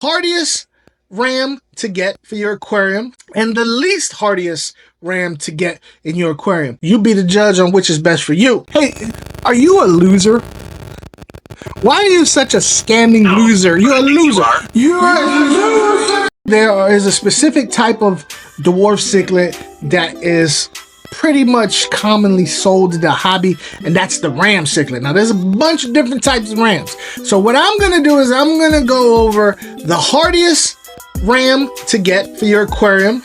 hardiest RAM to get for your aquarium and the least hardiest RAM to get in your aquarium. You be the judge on which is best for you. Hey, are you a loser? Why are you such a scamming loser? You're a loser. You're a loser. There is a specific type of dwarf cichlid that is pretty much commonly sold in the hobby, and that's the RAM Cichlid. Now, there's a bunch of different types of Rams. So what I'm going to do is I'm going to go over the hardiest RAM to get for your aquarium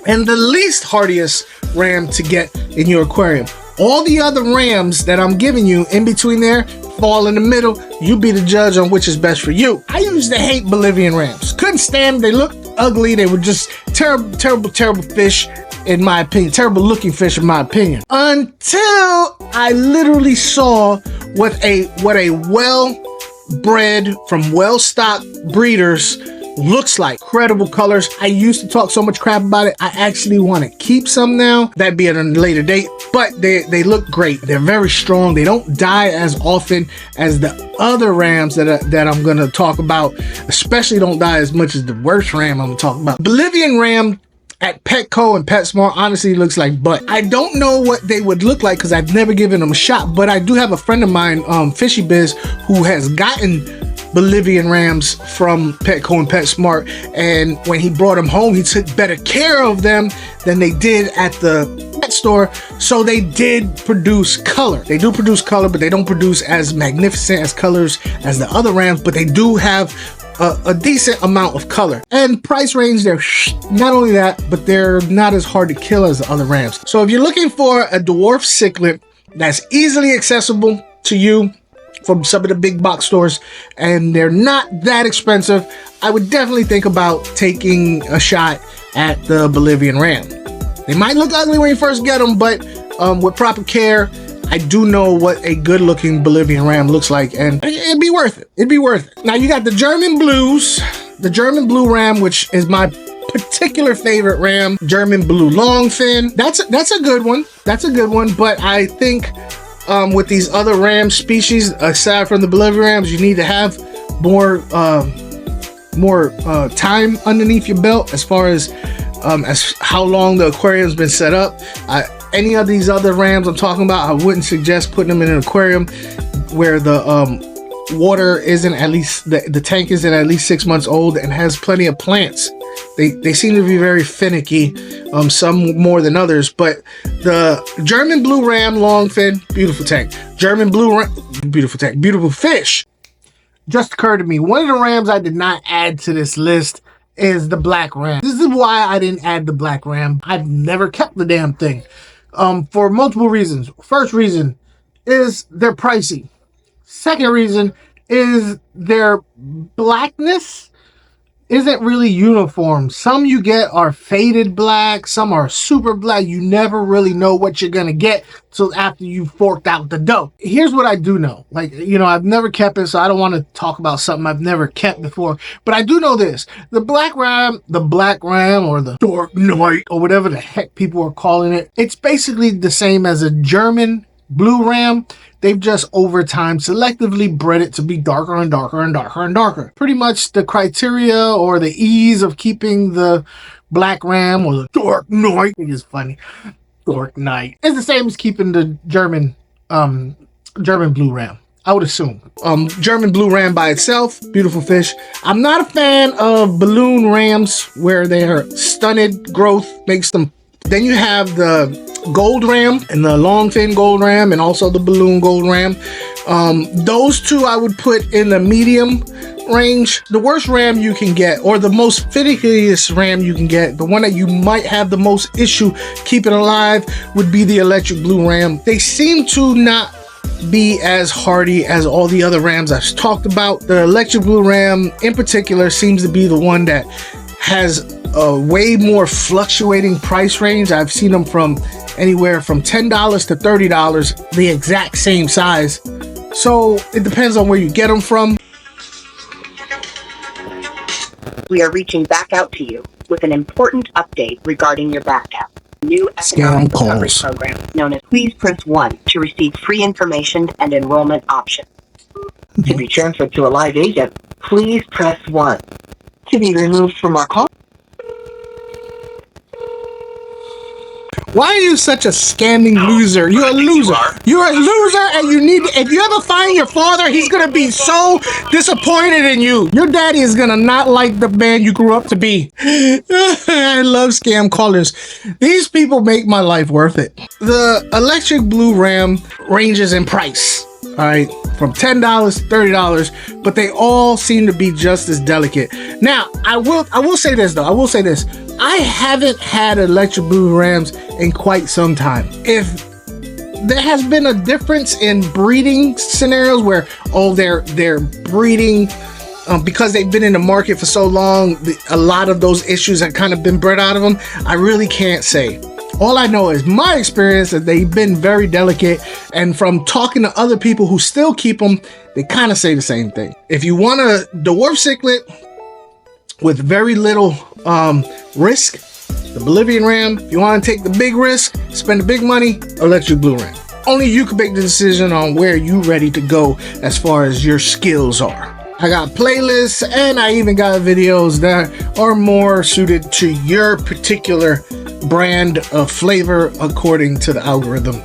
and the least hardiest RAM to get in your aquarium. All the other Rams that I'm giving you in between there fall in the middle. You be the judge on which is best for you. I used to hate Bolivian Rams. Couldn't stand them. They looked ugly. They were just terrible fish in my opinion. Terrible looking fish in my opinion. Until I literally saw what a well-bred from well-stocked breeders looks like. Incredible colors. I used to talk so much crap about it. I actually want to keep some now. That'd be at a later date, but they look great. They're very strong. They don't die as often as the other Rams that I'm going to talk about. Especially don't die as much as the worst Ram I'm going to talk about. Bolivian Ram at Petco and PetSmart honestly looks like butt. I don't know what they would look like because I've never given them a shot, but I do have a friend of mine, Fishy Biz, who has gotten Bolivian Rams from Petco and PetSmart, and when he brought them home, he took better care of them than they did at the pet store. So they did produce color. They do produce color, but they don't produce as magnificent as colors as the other Rams, but they do have a decent amount of color. And price range, they're not only that, but they're not as hard to kill as the other Rams. So if you're looking for a dwarf cichlid that's easily accessible to you from some of the big box stores and they're not that expensive, I would definitely think about taking a shot at the Bolivian Ram. They might look ugly when you first get them, but with proper care, I do know what a good looking Bolivian Ram looks like, and it'd be worth it. It'd be worth it. Now you got the German Blues, the German Blue Ram, which is my particular favorite Ram, German Blue Longfin. That's a good one. That's a good one, but I think with these other Ram species, aside from the Bolivian Rams, you need to have more time underneath your belt as far as how long the aquarium's been set up. Any of these other Rams I'm talking about, I wouldn't suggest putting them in an aquarium where the water isn't at least, the tank isn't at least 6 months old and has plenty of plants. They seem to be very finicky, some more than others, but the German Blue Ram Longfin, beautiful tank. German Blue Ram, beautiful tank, beautiful fish. Just occurred to me, one of the Rams I did not add to this list is the Black Ram. This is why I didn't add the Black Ram. I've never kept the damn thing. For multiple reasons. First reason is they're pricey. Second reason is their blackness isn't really uniform. Some you get are faded black, some are super black. You never really know what you're gonna get till after you've forked out the dough. Here's what I do know. Like, you know, I've never kept it, so I don't want to talk about something I've never kept before. But I do know this. The Black Ram, or the Dark Knight, or whatever the heck people are calling it, it's basically the same as a German Blue Ram. They've just over time selectively bred it to be darker and darker and darker and darker. Pretty much the criteria or the ease of keeping the Black Ram or the Dark Knight, I think it's funny, Dark Knight, is the same as keeping the German Blue Ram, I would assume. German Blue Ram by itself, beautiful fish. I'm not a fan of balloon Rams where their stunted growth makes them. Then you have the Gold Ram and the Longfin Gold Ram and also the Balloon Gold Ram. Those two I would put in the medium range. The worst Ram you can get, or the most finickiest Ram you can get, the one that you might have the most issue keeping alive, would be the Electric Blue Ram. They seem to not be as hardy as all the other Rams I've talked about. The Electric Blue Ram in particular seems to be the one that has a way more fluctuating price range. I've seen them from anywhere from $10 to $30, the exact same size. So it depends on where you get them from. We are reaching back out to you with an important update regarding your backup. New economic recovery program known as Please Press 1 to receive free information and enrollment options. To be transferred to a live agent, please press 1. To be removed from our call. Why are you such a scamming loser? You're a loser. You're a loser, and you need to, if you ever find your father, he's gonna be so disappointed in you. Your daddy is gonna not like the man you grew up to be. I love scam callers. These people make my life worth it. The electric blue RAM ranges in price. All right, from $10 to $30, but they all seem to be just as delicate. Now, I will say this though. I will say this. I haven't had electric blue rams in quite some time. If there has been a difference in breeding scenarios where they're breeding because they've been in the market for so long, a lot of those issues have kind of been bred out of them. I really can't say. All I know is my experience that they've been very delicate, and from talking to other people who still keep them, they kind of say the same thing. If you want a Dwarf Cichlid with very little risk, the Bolivian Ram. If you want to take the big risk, spend the big money, electric blue ram. Only you can make the decision on where you're ready to go as far as your skills are. I got playlists, and I even got videos that are more suited to your particular brand of flavor according to the algorithm.